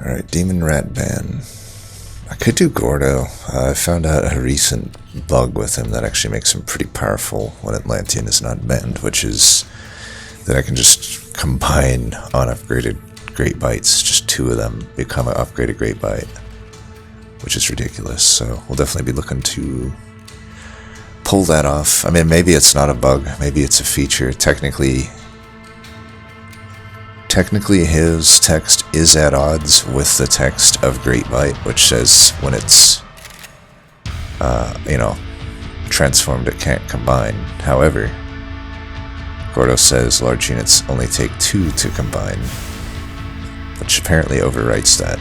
Alright, Demon Rat Ban. I could do Gordo. I found out a recent bug with him that actually makes him pretty powerful when Atlantean is not banned, which is that I can just combine unupgraded Great Bites. Just two of them become an upgraded Great Bite, which is ridiculous. So we'll definitely be looking to pull that off. I mean, maybe it's not a bug, maybe it's a feature. Technically his text is at odds with the text of Great Bite, which says when it's transformed it can't combine. However, Gordo says large units only take 2 to combine, which apparently overwrites that.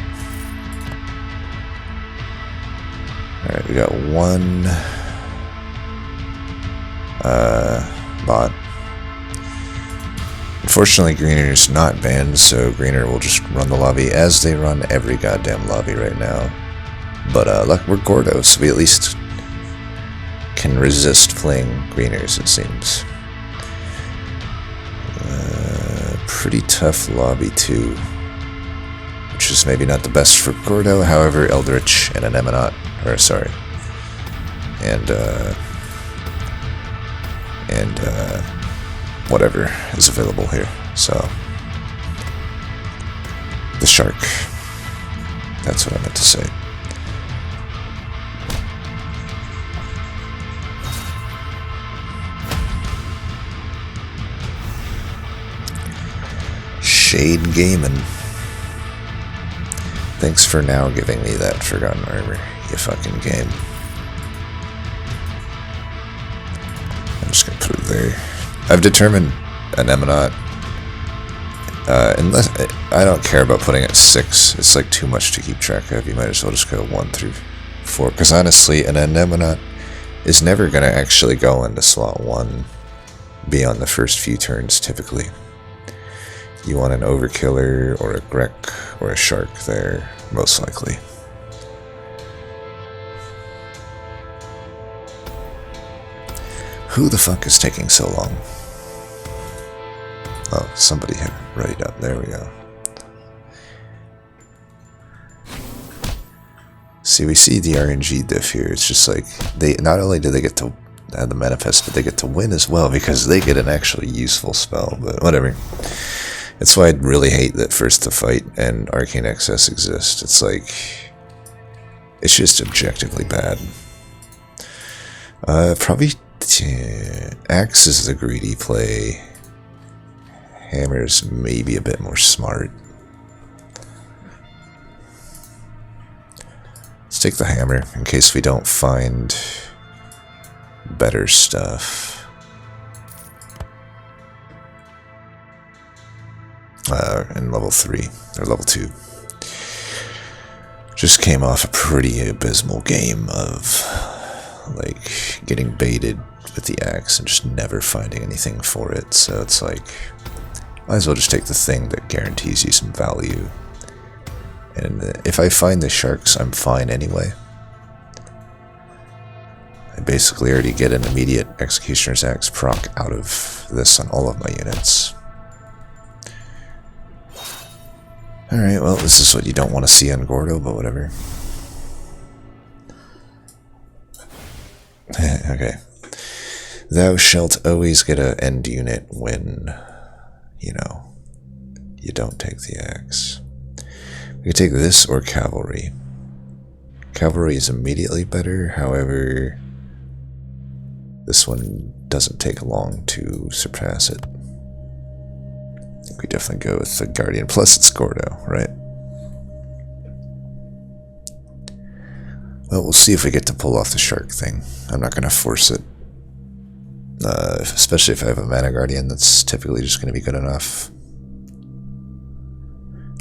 Alright, we got one bot. Unfortunately, Greener's not banned, so Greener will just run the lobby as they run every goddamn lobby right now. But luck, we're Gordo, so we at least can resist playing Greeners, it seems. Pretty tough lobby too, which is maybe not the best for Gordo. However, Eldritch and an Eminat, and whatever is available here. So the shark. That's what I meant to say. Shade Gaming. Thanks for now giving me that Forgotten Armor, you fucking game. I'm just gonna put it there. I've determined an Eminat. Unless I don't care about putting it 6. It's like too much to keep track of. You might as well just go 1 through 4. Because honestly, an Eminat is never gonna actually go into slot 1 beyond the first few turns typically. You want an Overkiller or a Grek or a Shark there, most likely. Who the fuck is taking so long? Oh, somebody hit right up. There we go. See, we see the RNG diff here. It's just like, they not only do they get to have the manifest, but they get to win as well because they get an actually useful spell, but whatever. That's why I really hate that First to Fight and Arcane Excess exist. It's like, it's just objectively bad. Probably Axe is the greedy play. Hammer's maybe a bit more smart. Let's take the hammer in case we don't find better stuff. In level 3 or level 2. Just came off a pretty abysmal game of like getting baited with the axe and just never finding anything for it. So it's like, might as well just take the thing that guarantees you some value. And if I find the sharks, I'm fine anyway. I basically already get an immediate Executioner's Axe proc out of this on all of my units. Alright, well, this is what you don't want to see on Gordo, but whatever. Okay. Thou shalt always get an end unit when, you know, you don't take the axe. We could take this or Cavalry. Cavalry is immediately better, however, this one doesn't take long to surpass it. I think we definitely go with the Guardian, plus it's Gordo, right? Well, we'll see if we get to pull off the shark thing. I'm not going to force it. Especially if I have a Mana Guardian, that's typically just going to be good enough.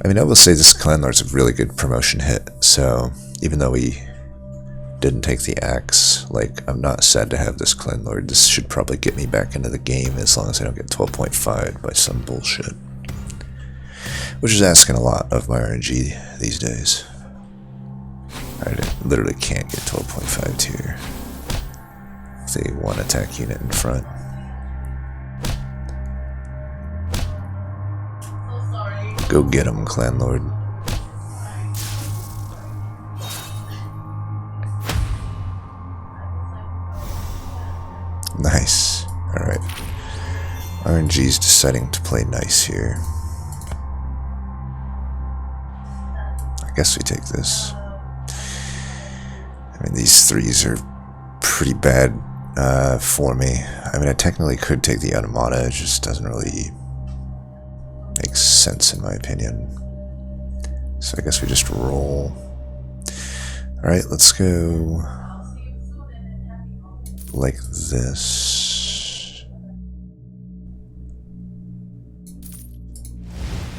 I mean, I will say this Clan Lord's a really good promotion hit, so even though we didn't take the axe, like, I'm not sad to have this Clan Lord. This should probably get me back into the game as long as I don't get 12.5 by some bullshit. Which is asking a lot of my RNG these days. I literally can't get 12.5 tier. If they one attack unit in front. Go get him, Clan Lord. RNG's deciding to play nice here. I guess we take this. I mean, these threes are pretty bad for me. I mean, I technically could take the Automata, it just doesn't really make sense in my opinion. So I guess we just roll. Alright, let's go like this.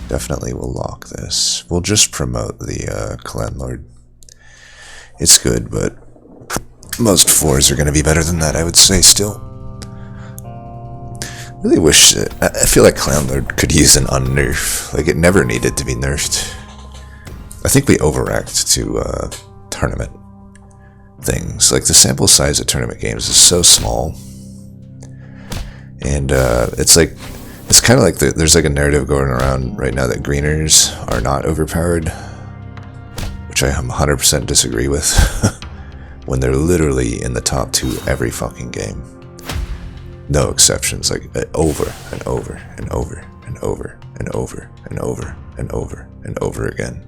Definitely we'll lock this. We'll just promote the Landlord. It's good, but most 4s are going to be better than that, I would say, still. Really wish that, I feel like Landlord could use an unnerf. Like, it never needed to be nerfed. I think we overact to tournament things. Like, the sample size of tournament games is so small. And it's like, it's kind of like there's like a narrative going around right now that greeners are not overpowered, which I 100% disagree with, when they're literally in the top 2 every fucking game. No exceptions, like over and over and over and over and over and over and over and over again.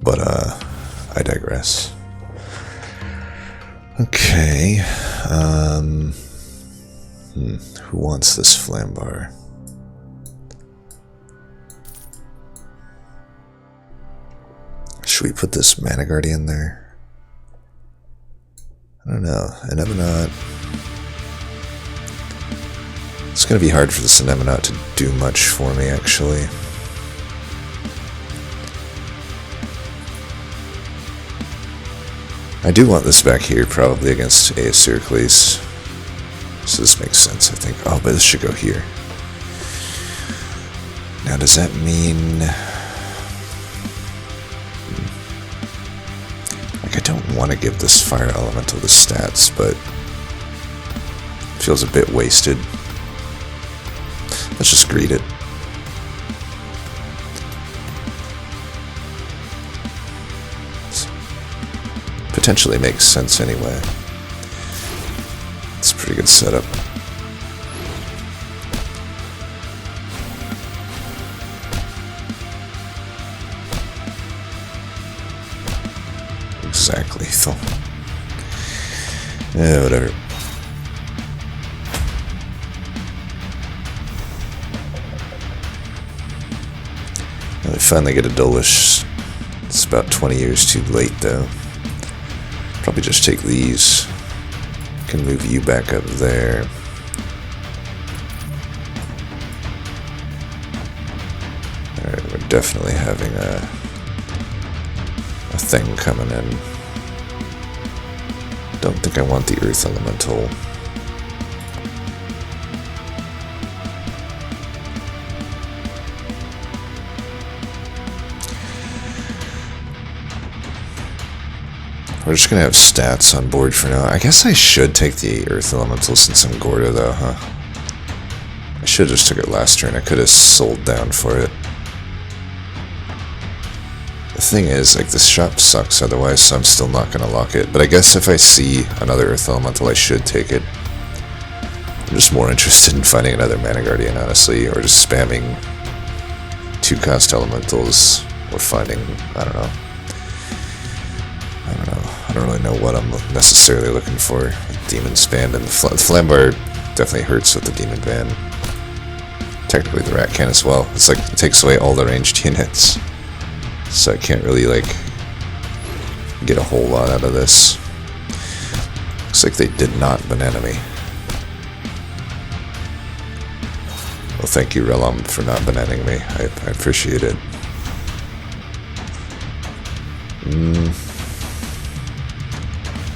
But I digress. Okay, who wants this flambar? Should we put this Mana Guardian there? I don't know. Anemonaut. It's gonna be hard for this Anemonaut to do much for me, actually. I do want this back here, probably against Aeocircles. So this makes sense, I think. Oh, but this should go here. Now, does that mean... Like, I don't want to give this Fire Elemental the stats, but... it feels a bit wasted. Let's just greet it. Potentially makes sense anyway. It's a pretty good setup. Exactly. Yeah, whatever. Now we finally get a Dolish. It's about 20 years too late though. Probably just take these. Can move you back up there. Alright, we're definitely having a thing coming in. Don't think I want the Earth Elemental. We're just gonna have stats on board for now. I guess I should take the Earth Elemental since I'm Gordo though, huh? I should have just took it last turn. I could have sold down for it. The thing is, like, this shop sucks otherwise, so I'm still not gonna lock it. But I guess if I see another Earth Elemental, I should take it. I'm just more interested in finding another Mana Guardian, honestly, or just spamming 2-cost Elementals, or finding, I don't know. I don't really know what I'm necessarily looking for with Demon's Band, and the Flambar definitely hurts with the Demon Band. Technically the Rat can as well. It's like, it takes away all the ranged units. So I can't really, like, get a whole lot out of this. Looks like they did not banana me. Well, thank you, Relum, for not bananing me. I appreciate it.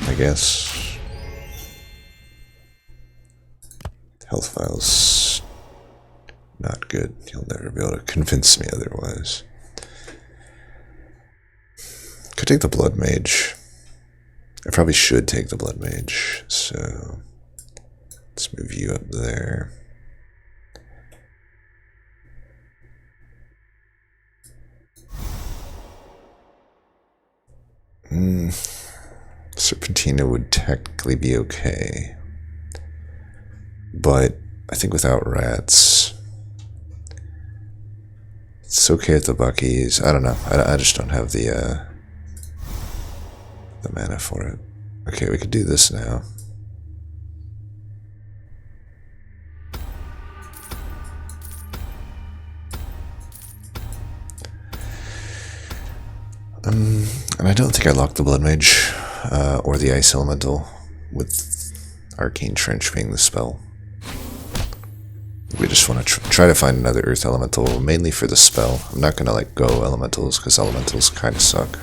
I guess. Health file's not good. You'll never be able to convince me otherwise. Could take the Blood Mage. I probably should take the Blood Mage. So let's move you up there. Serpentina would technically be okay, but I think without rats. It's okay at the Buckies. I don't know. I just don't have the mana for it. Okay, we could do this now. And I don't think I locked the Blood Mage or the Ice Elemental, with Arcane Trench being the spell. We just want to try to find another Earth Elemental, mainly for the spell. I'm not going to like go Elementals, because Elementals kind of suck.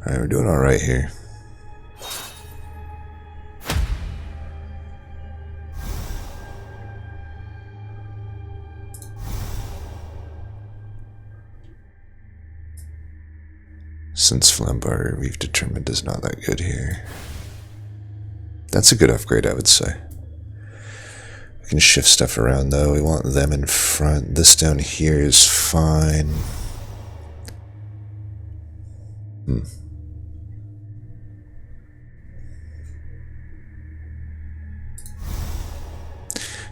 Alright, we're doing alright here. Since Flambar, we've determined, is not that good here. That's a good upgrade, I would say. We can shift stuff around, though. We want them in front. This down here is fine.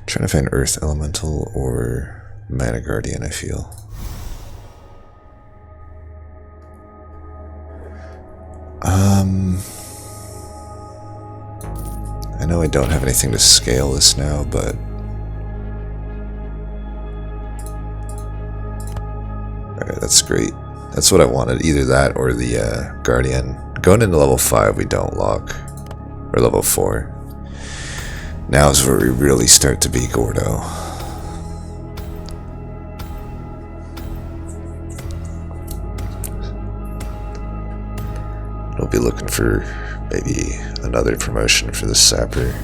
Trying to find Earth Elemental or Mana Guardian, I feel. I know I don't have anything to scale this now, but alright, that's great. That's what I wanted, either that or the Guardian. Going into level 5 we don't lock, or level 4. Now is where we really start to be Gordo. We'll be looking for maybe another promotion for the Sapper.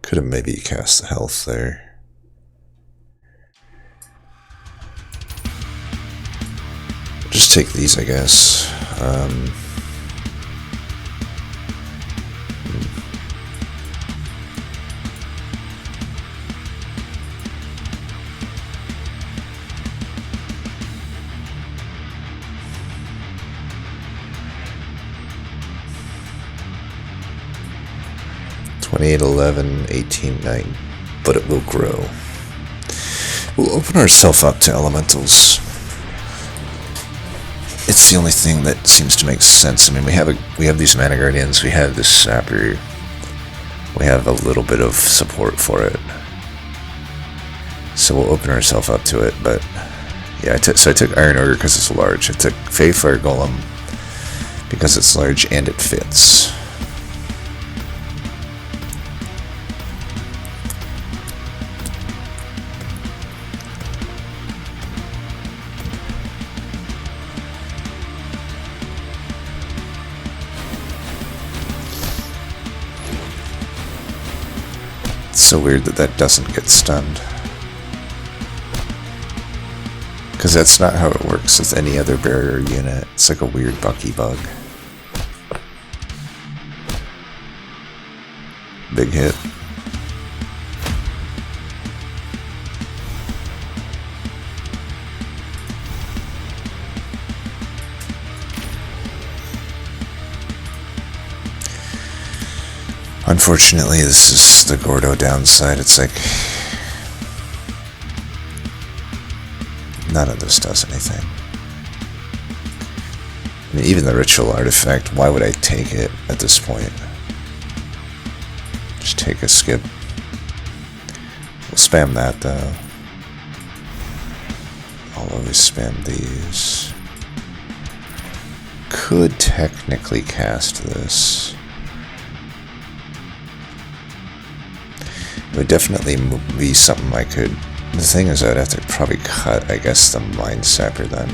Could have maybe cast the health there. Just take these, I guess. $28, $11, $18, $9, but it will grow. We'll open ourselves up to elementals. It's the only thing that seems to make sense. I mean, we have these Mana Guardians, we have this Sapper, we have a little bit of support for it. So we'll open ourselves up to it, but yeah, so I took Iron Ogre because it's large. I took Hellfire Golem because it's large and it fits. It's so weird that that doesn't get stunned. Because that's not how it works with any other barrier unit. It's like a weird Bucky bug. Big hit. Unfortunately, this is the Gordo downside. It's like none of this does anything. I mean, even the ritual artifact, why would I take it at this point? Just take a skip. We'll spam that though. I'll always spam these. Could technically cast this. It would definitely be something I could The thing is, I'd have to probably cut, I guess, the Mind Sapper then.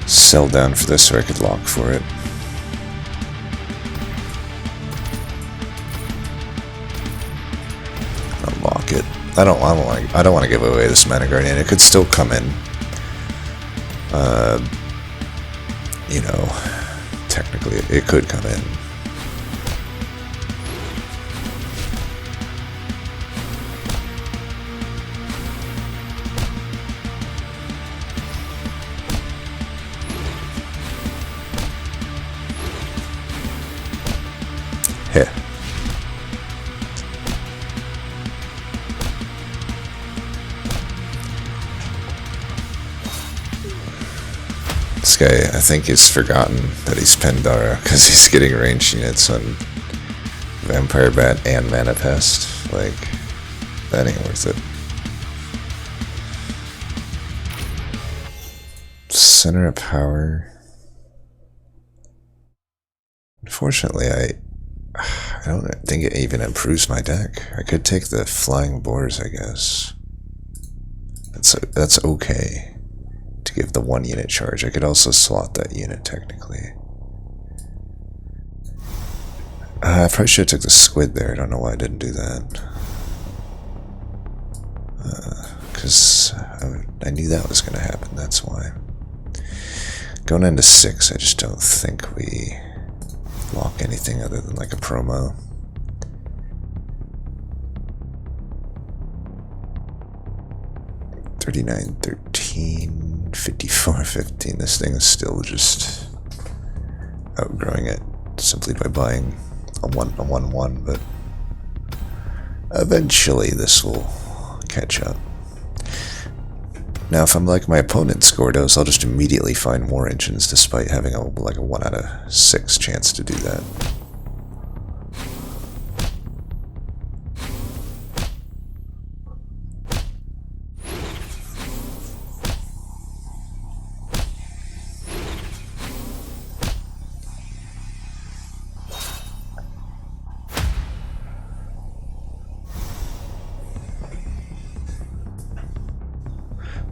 Sell down for this so I could lock for it. Unlock it. I don't want to give away this Mana Guardian. It could still come in. You know, technically it could come in. Heh. This guy, I think, he's forgotten that he's Pandara because he's getting ranged units on Vampire Bat and Mana Pest. Like, that ain't worth it. Center of Power. Unfortunately, I don't think it even improves my deck. I could take the Flying Boars, I guess. That's okay to give the 1 unit charge. I could also slot that unit technically. I probably should have took the Squid there. I don't know why I didn't do that. Because I knew that was going to happen. That's why. Going into 6, I just don't think we lock anything other than like a promo. $39, $13, $54, $15. This thing is still just outgrowing it simply by buying a 1/1, but eventually this will catch up. Now, if I'm like my opponent's Gordos, I'll just immediately find more engines despite having a 1 out of 6 chance to do that.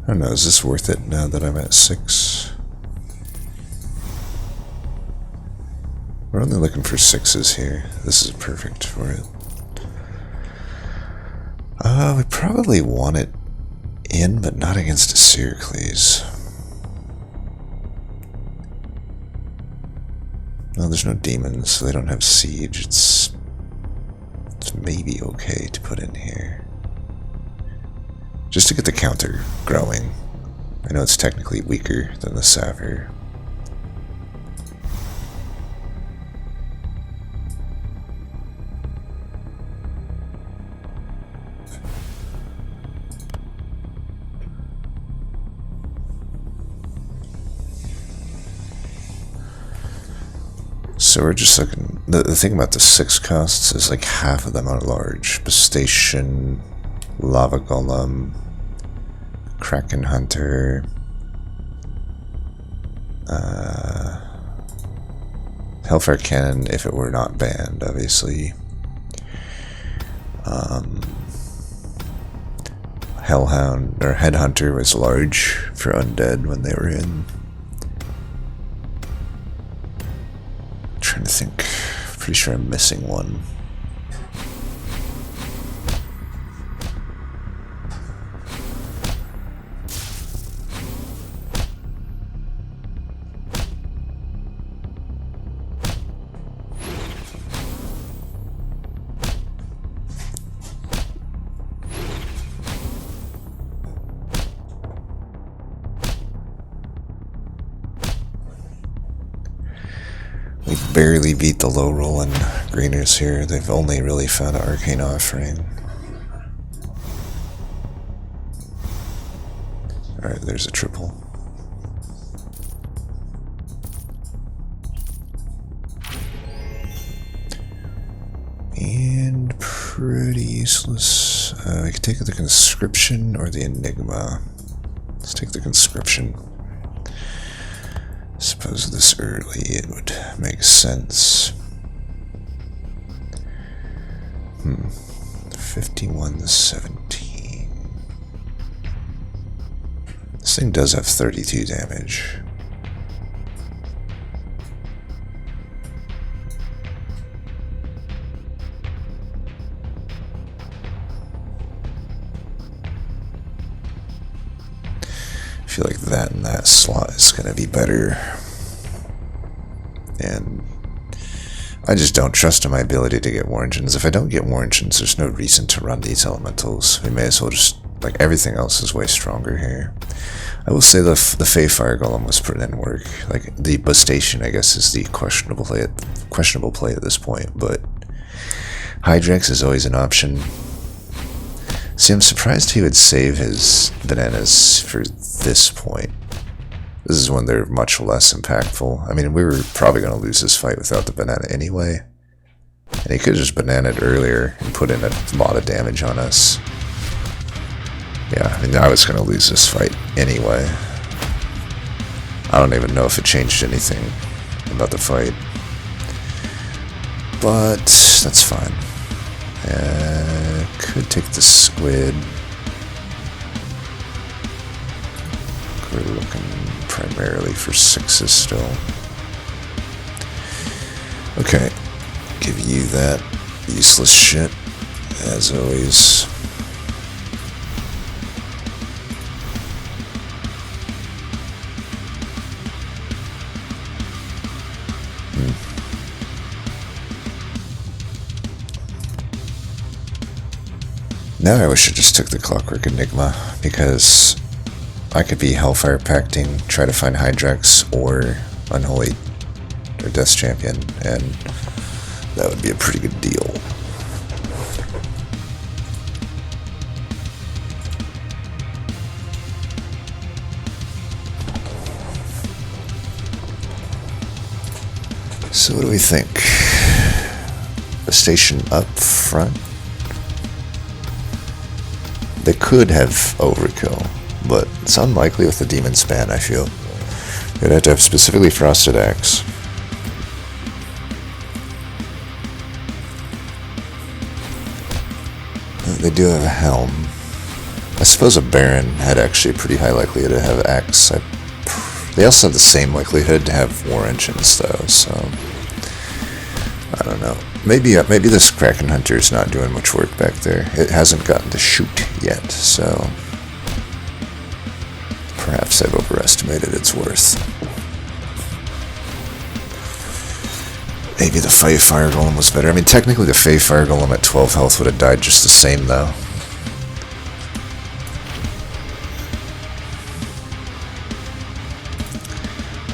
I don't know, is this worth it now that I'm at 6? We're only looking for 6s here. This is perfect for it. We probably want it in, but not against a Syracles. No, there's no demons, so they don't have siege. It's maybe okay to put in here. Just to get the counter growing. I know it's technically weaker than the Sapphire. So we're just looking. The thing about the 6 costs is like half of them are large. Station, Lava Golem, Kraken Hunter, Hellfire Cannon if it were not banned, obviously. Hellhound or Headhunter was large for undead when they were in. Trying to think. Pretty sure I'm missing one. We barely beat the low rolling greeners here. They've only really found an Arcane Offering. Alright, there's a triple. And pretty useless. We could take the Conscription or the Enigma. Let's take the conscription. Suppose this early it would make sense. 51 to 17. This thing does have 32 damage. I feel like that and that slot is going to be better. And I just don't trust in my ability to get war engines. If I don't get war engines, there's no reason to run these elementals. We may as well just, like, everything else is way stronger here. I will say the Hellfire Golem was putting in work. Like, the Bustation, I guess, is the questionable play at this point, but Hydrex is always an option. See, I'm surprised he would save his bananas for this point. This is when they're much less impactful. I mean, we were probably going to lose this fight without the banana anyway. And he could have just bananaed earlier and put in a lot of damage on us. Yeah, I mean, I was going to lose this fight anyway. I don't even know if it changed anything about the fight. But that's fine. Could take the squid. We're looking primarily for 6s still. Okay, give you that useless shit, as always. Now I wish I just took the Clockwork Enigma, because I could be Hellfire Pacting, try to find Hydrex or Unholy or Death Champion, and that would be a pretty good deal. So what do we think? A station up front? They could have overkill, but it's unlikely with the Demon Span, I feel. They'd have to have specifically Frosted Axe. They do have a Helm. I suppose a Baron had actually a pretty high likelihood to have Axe. They also have the same likelihood to have War Engines, though, so I don't know. Maybe this Kraken Hunter is not doing much work back there. It hasn't gotten to shoot yet, so perhaps I've overestimated its worth. Maybe the Hellfire Golem was better. I mean, technically the Hellfire Golem at 12 health would have died just the same, though.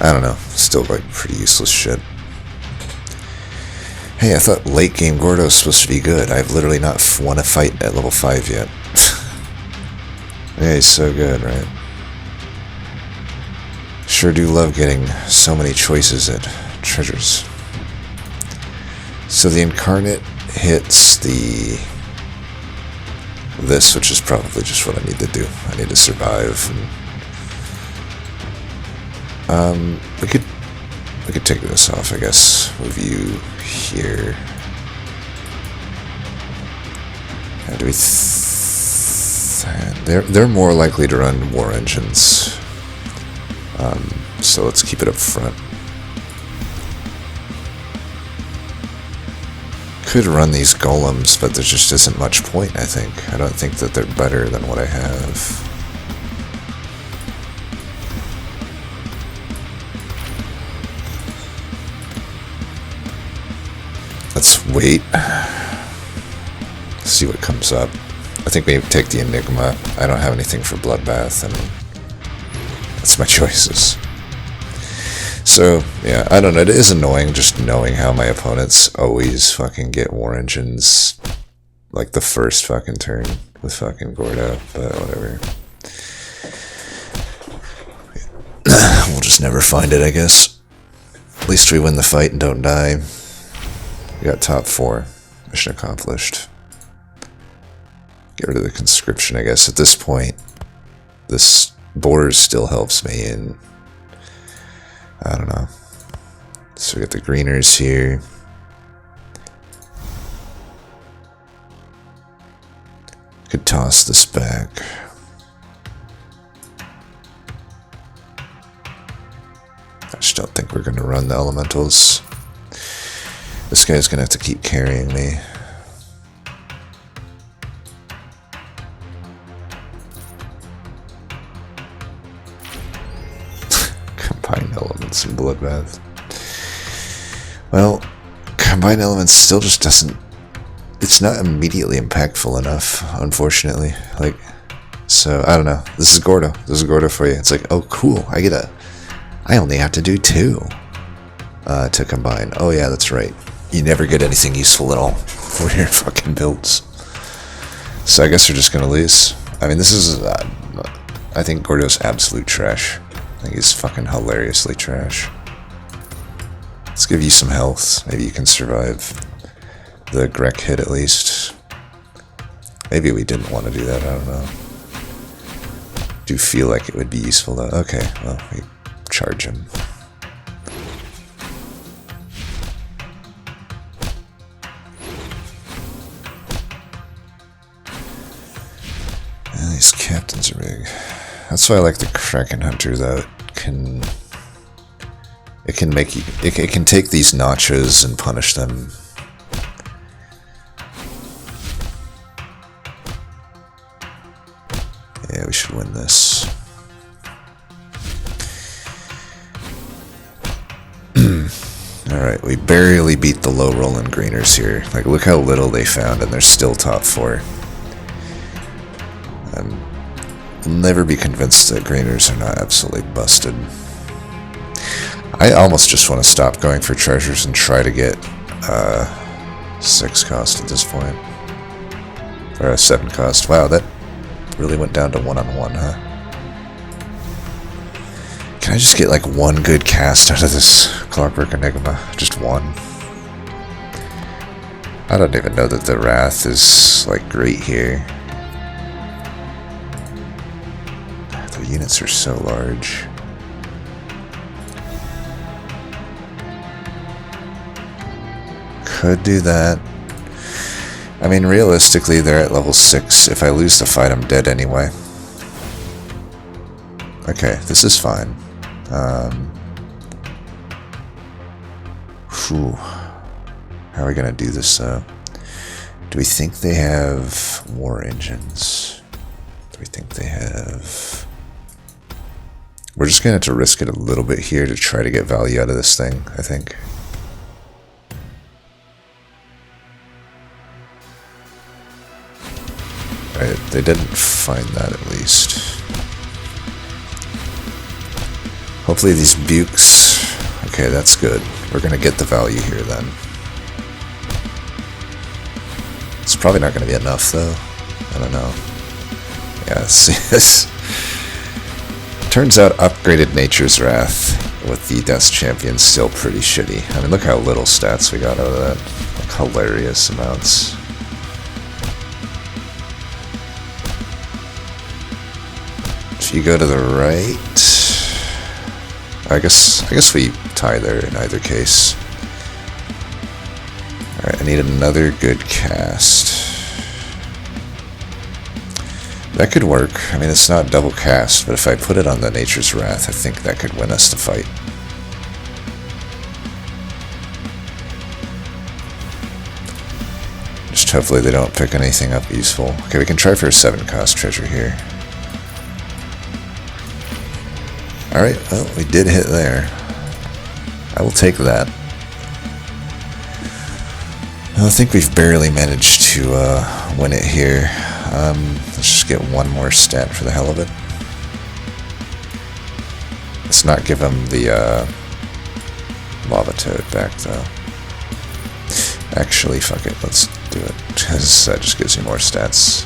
I don't know. Still, like, pretty useless shit. Hey, I thought late game Gordo was supposed to be good. I've literally not won a fight at level 5 yet. Yeah, he's so good, right? Sure do love getting so many choices at treasures. So the Incarnate hits this, which is probably just what I need to do. I need to survive. And, we could take this off, I guess. Move you here. How do we? They're more likely to run War Engines. So let's keep it up front. Could run these golems, but there just isn't much point, I think. I don't think that they're better than what I have. Let's wait. See what comes up. I think we take the Enigma. I don't have anything for Bloodbath, and that's my choices. So, yeah, I don't know. It is annoying just knowing how my opponents always fucking get War Engines like the first fucking turn with fucking Gordo, but whatever. We'll just never find it, I guess. At least we win the fight and don't die. We got top 4. Mission accomplished. Get rid of the conscription, I guess. At this point, this Boars still helps me, and I don't know. So we got the greeners here. Could toss this back. I just don't think we're going to run the elementals. This guy's going to have to keep carrying me. Combine elements and bloodbath. Well, combine elements still just doesn't... It's not immediately impactful enough, unfortunately. Like, so, I don't know. This is Gordo. This is Gordo for you. It's like, oh, cool. I only have to do 2 to combine. Oh, yeah, that's right. You never get anything useful at all for your fucking builds. So I guess we're just going to lose. I mean, this is... I think Gordo's absolute trash. I think he's fucking hilariously trash. Let's give you some health. Maybe you can survive the Grek hit at least. Maybe we didn't want to do that, I don't know. Do feel like it would be useful though. Okay, well, we charge him. Yeah, these captains are big. That's why I like the Kraken Hunter though. It can make you, it can take these notches and punish them. Yeah, we should win this. Alright, we barely beat the low rolling greeners here. Like, look how little they found and they're still top 4. I'll never be convinced that greeners are not absolutely busted. I almost just want to stop going for treasures and try to get 6 cost at this point. Or a 7 cost. Wow, that really went down to 1-on-1, huh? Can I just get like 1 good cast out of this Clockwork Enigma? Just 1. I don't even know that the Wrath is like great here. The units are so large. Could do that. I mean, realistically, they're at level 6. If I lose the fight, I'm dead anyway. Okay, this is fine. Whew. How are we gonna do this, though? Do we think they have war engines? Do we think they have... We're just gonna have to risk it a little bit here to try to get value out of this thing, I think. Right, they didn't find that at least. Hopefully these bukes... Okay, that's good. We're gonna get the value here then. It's probably not gonna be enough though. I don't know. Yeah, see this. Turns out upgraded Nature's Wrath with the Death Champion still pretty shitty. I mean, look how little stats we got out of that. Like, hilarious amounts. If you go to the right, I guess we tie there in either case. All right, I need another good cast. That could work. I mean, it's not double cast, but if I put it on the Nature's Wrath, I think that could win us the fight. Just hopefully they don't pick anything up useful. Okay, we can try for a 7 cost treasure here. Alright, well, we did hit there. I will take that. I think we've barely managed to win it here. Let's just get 1 more stat for the hell of it. Let's not give him the lava toad back, though. Actually, fuck it, let's do it. Because that just gives you more stats.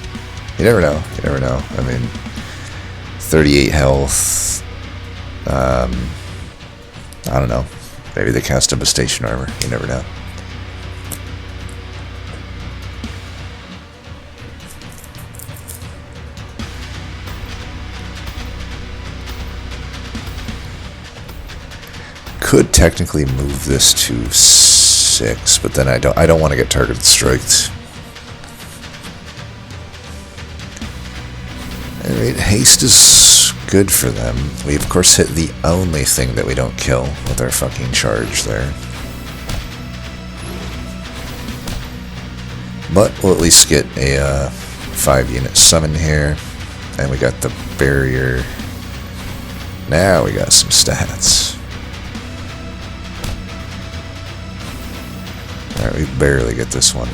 You never know, you never know. I mean, 38 health... I don't know. Maybe they cast up a station armor. You never know. could technically move this to 6, but then I don't want to get targeted striked. Alright, haste is good for them. We of course hit the only thing that we don't kill with our fucking charge there. But we'll at least get a 5-unit summon here. And we got the barrier. Now we got some stats. Alright, we barely get this one,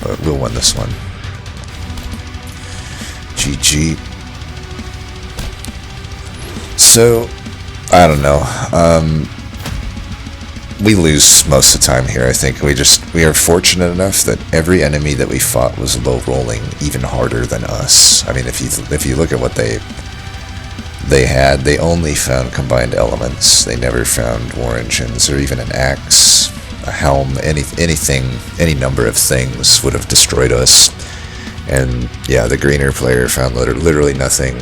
but we'll win this one. GG. So, I don't know. We lose most of the time here, I think. We are fortunate enough that every enemy that we fought was low rolling even harder than us. I mean, if you look at what they had, they only found combined elements. They never found war engines or even an axe, a helm, anything, any number of things would have destroyed us. And yeah, the greener player found literally nothing.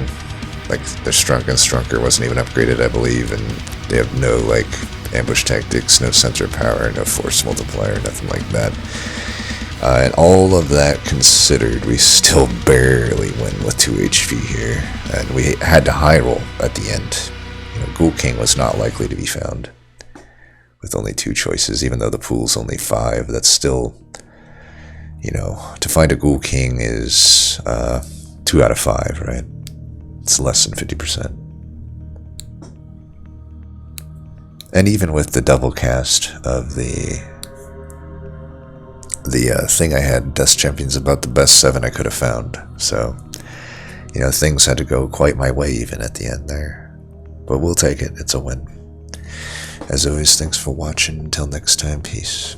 Like, their Strunker wasn't even upgraded, I believe, and they have no, like, ambush tactics, no sensor power, no force multiplier, nothing like that. And all of that considered, we still barely win with 2 HP here. And we had to high roll at the end. You know, Ghoul King was not likely to be found with only 2 choices, even though the pool's only 5. That's still, you know, to find a Ghoul King is 2 out of 5, right? It's less than 50%. And even with the double cast of the thing I had, Dust Champion's about the best 7 I could have found. So, you know, things had to go quite my way even at the end there. But we'll take it. It's a win. As always, thanks for watching. Until next time, peace.